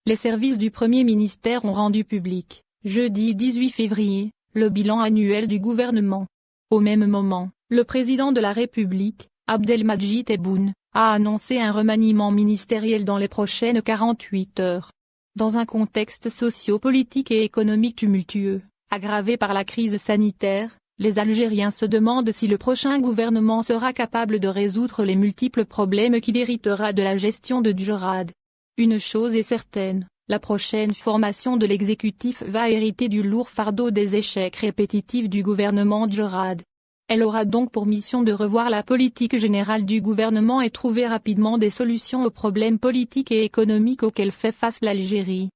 Les services du Premier ministère ont rendu public, jeudi 18 février, le bilan annuel du gouvernement. Au même moment, le président de la République, Abdelmadjid Tebboune, a annoncé un remaniement ministériel dans les prochaines 48 heures. Dans un contexte socio-politique et économique tumultueux, aggravé par la crise sanitaire, les Algériens se demandent si le prochain gouvernement sera capable de résoudre les multiples problèmes qu'il héritera de la gestion de Djurad. Une chose est certaine, la prochaine formation de l'exécutif va hériter du lourd fardeau des échecs répétitifs du gouvernement Djurad. Elle aura donc pour mission de revoir la politique générale du gouvernement et trouver rapidement des solutions aux problèmes politiques et économiques auxquels fait face l'Algérie.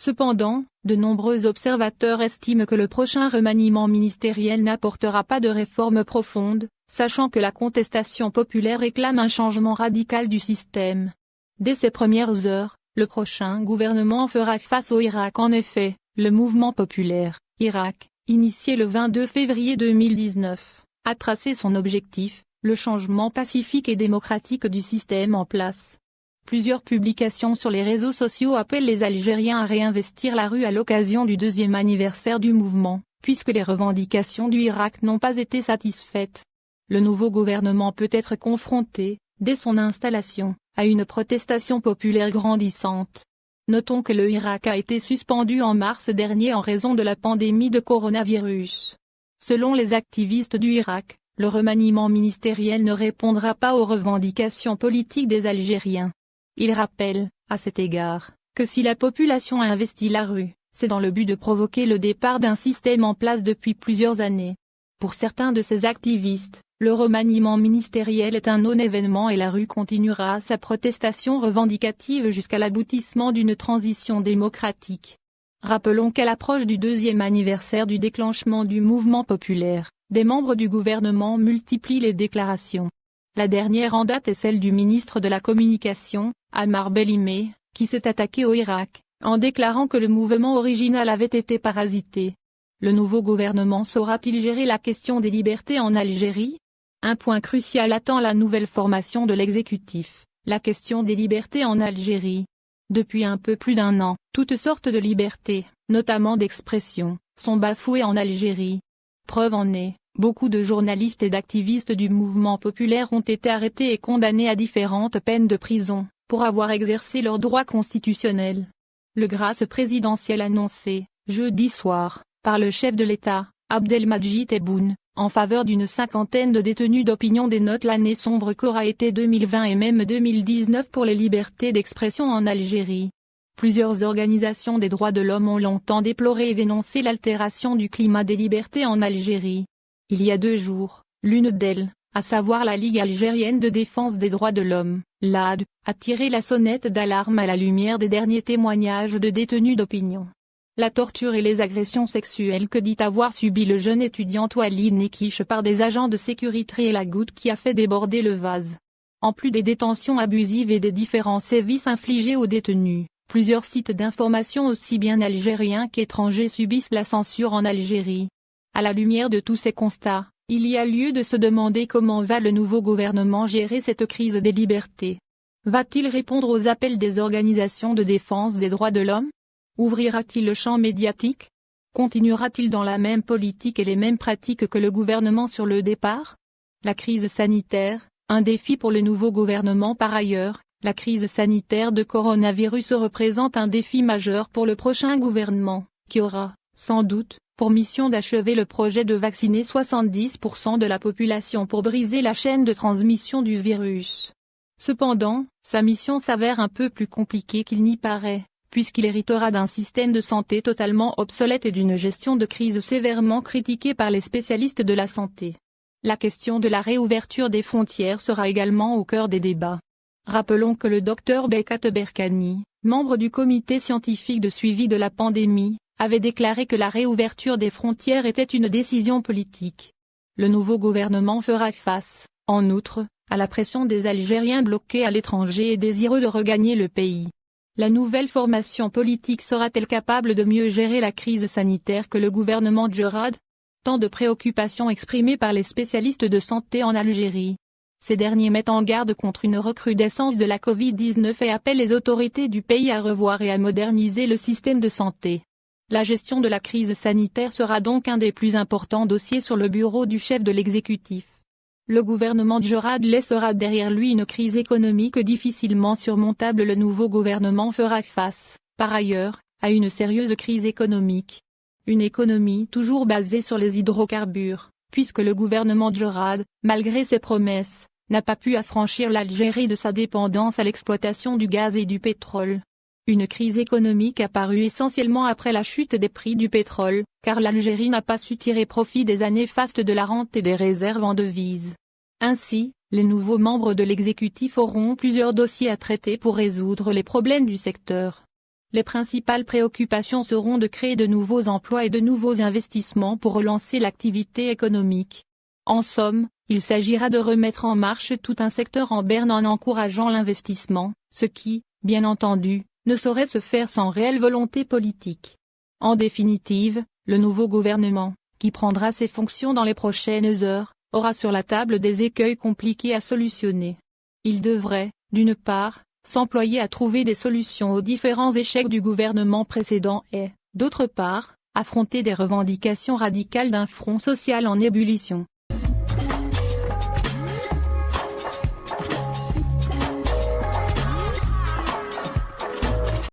Cependant, de nombreux observateurs estiment que le prochain remaniement ministériel n'apportera pas de réformes profondes, sachant que la contestation populaire réclame un changement radical du système. Dès ses premières heures, le prochain gouvernement fera face au Irak. En effet, le mouvement populaire, Irak, initié le 22 février 2019, a tracé son objectif, le changement pacifique et démocratique du système en place. Plusieurs publications sur les réseaux sociaux appellent les Algériens à réinvestir la rue à l'occasion du 2e anniversaire du mouvement, puisque les revendications du Irak n'ont pas été satisfaites. Le nouveau gouvernement peut être confronté, dès son installation, à une protestation populaire grandissante. Notons que le Irak a été suspendu en mars dernier en raison de la pandémie de coronavirus. Selon les activistes du Irak, le remaniement ministériel ne répondra pas aux revendications politiques des Algériens. Ils rappellent, à cet égard, que si la population a investi la rue, c'est dans le but de provoquer le départ d'un système en place depuis plusieurs années. Pour certains de ces activistes, le remaniement ministériel est un non-événement et la rue continuera sa protestation revendicative jusqu'à l'aboutissement d'une transition démocratique. Rappelons qu'à l'approche du 2e anniversaire du déclenchement du mouvement populaire, des membres du gouvernement multiplient les déclarations. La dernière en date est celle du ministre de la Communication, Ammar Bellimé, qui s'est attaqué au Irak, en déclarant que le mouvement original avait été parasité. Le nouveau gouvernement saura-t-il gérer la question des libertés en Algérie? Un point crucial attend la nouvelle formation de l'exécutif, la question des libertés en Algérie. Depuis un peu plus d'un an, toutes sortes de libertés, notamment d'expression, sont bafouées en Algérie. Preuve en est, beaucoup de journalistes et d'activistes du mouvement populaire ont été arrêtés et condamnés à différentes peines de prison, pour avoir exercé leurs droits constitutionnels. Le grâce présidentiel annoncé, jeudi soir, par le chef de l'État, Abdelmadjid Tebboune, en faveur d'une 50aine de détenus d'opinion dénote l'année sombre qu'aura été 2020 et même 2019 pour les libertés d'expression en Algérie. Plusieurs organisations des droits de l'homme ont longtemps déploré et dénoncé l'altération du climat des libertés en Algérie. Il y a 2 jours, l'une d'elles, à savoir la Ligue algérienne de défense des droits de l'homme, LAD, a tiré la sonnette d'alarme à la lumière des derniers témoignages de détenus d'opinion. La torture et les agressions sexuelles que dit avoir subi le jeune étudiant Walid Nekish par des agents de sécurité est la goutte qui a fait déborder le vase. En plus des détentions abusives et des différents sévices infligés aux détenus, plusieurs sites d'information aussi bien algériens qu'étrangers subissent la censure en Algérie. À la lumière de tous ces constats, il y a lieu de se demander comment va le nouveau gouvernement gérer cette crise des libertés. Va-t-il répondre aux appels des organisations de défense des droits de l'homme? Ouvrira-t-il le champ médiatique? Continuera-t-il dans la même politique et les mêmes pratiques que le gouvernement sur le départ? La crise sanitaire, un défi pour le nouveau gouvernement par ailleurs, la crise sanitaire de coronavirus représente un défi majeur pour le prochain gouvernement, qui aura, sans doute, pour mission d'achever le projet de vacciner 70% de la population pour briser la chaîne de transmission du virus. Cependant, sa mission s'avère un peu plus compliquée qu'il n'y paraît, puisqu'il héritera d'un système de santé totalement obsolète et d'une gestion de crise sévèrement critiquée par les spécialistes de la santé. La question de la réouverture des frontières sera également au cœur des débats. Rappelons que le Dr Bekat Berkani, membre du comité scientifique de suivi de la pandémie, avait déclaré que la réouverture des frontières était une décision politique. Le nouveau gouvernement fera face, en outre, à la pression des Algériens bloqués à l'étranger et désireux de regagner le pays. La nouvelle formation politique sera-t-elle capable de mieux gérer la crise sanitaire que le gouvernement Djurad? Tant de préoccupations exprimées par les spécialistes de santé en Algérie. Ces derniers mettent en garde contre une recrudescence de la Covid-19 et appellent les autorités du pays à revoir et à moderniser le système de santé. La gestion de la crise sanitaire sera donc un des plus importants dossiers sur le bureau du chef de l'exécutif. Le gouvernement Djorad laissera derrière lui une crise économique difficilement surmontable. Le nouveau gouvernement fera face, par ailleurs, à une sérieuse crise économique. Une économie toujours basée sur les hydrocarbures, puisque le gouvernement Djorad, malgré ses promesses, n'a pas pu affranchir l'Algérie de sa dépendance à l'exploitation du gaz et du pétrole. Une crise économique apparue essentiellement après la chute des prix du pétrole, car l'Algérie n'a pas su tirer profit des années fastes de la rente et des réserves en devises. Ainsi, les nouveaux membres de l'exécutif auront plusieurs dossiers à traiter pour résoudre les problèmes du secteur. Les principales préoccupations seront de créer de nouveaux emplois et de nouveaux investissements pour relancer l'activité économique. En somme, il s'agira de remettre en marche tout un secteur en berne en encourageant l'investissement, ce qui, bien entendu, ne saurait se faire sans réelle volonté politique. En définitive, le nouveau gouvernement, qui prendra ses fonctions dans les prochaines heures, aura sur la table des écueils compliqués à solutionner. Il devrait, d'une part, s'employer à trouver des solutions aux différents échecs du gouvernement précédent et, d'autre part, affronter des revendications radicales d'un front social en ébullition.